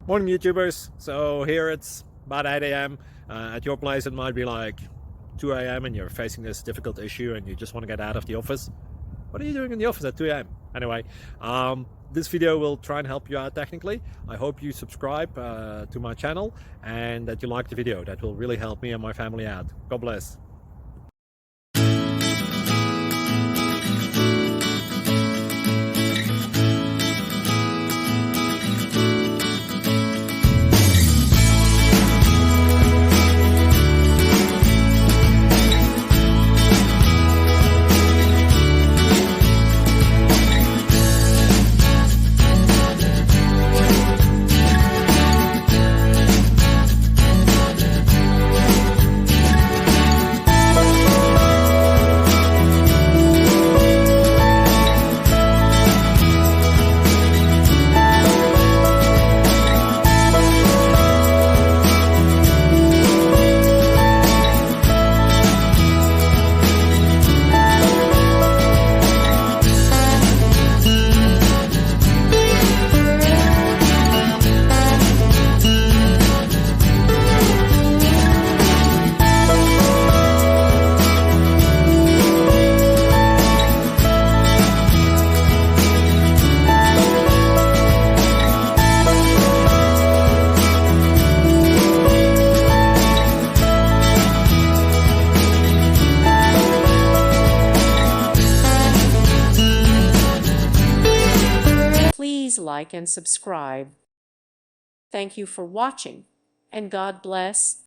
Morning YouTubers. So here it's about 8 a.m. At your place it might be like 2 a.m. and you're facing this difficult issue and you just want to get out of the office. What are you doing in the office at 2 a.m.? Anyway, this video will try and help you out technically. I hope you subscribe to my channel and that you like the video. That will really help me and my family out. God bless. Please like and subscribe. Thank you for watching, and God bless.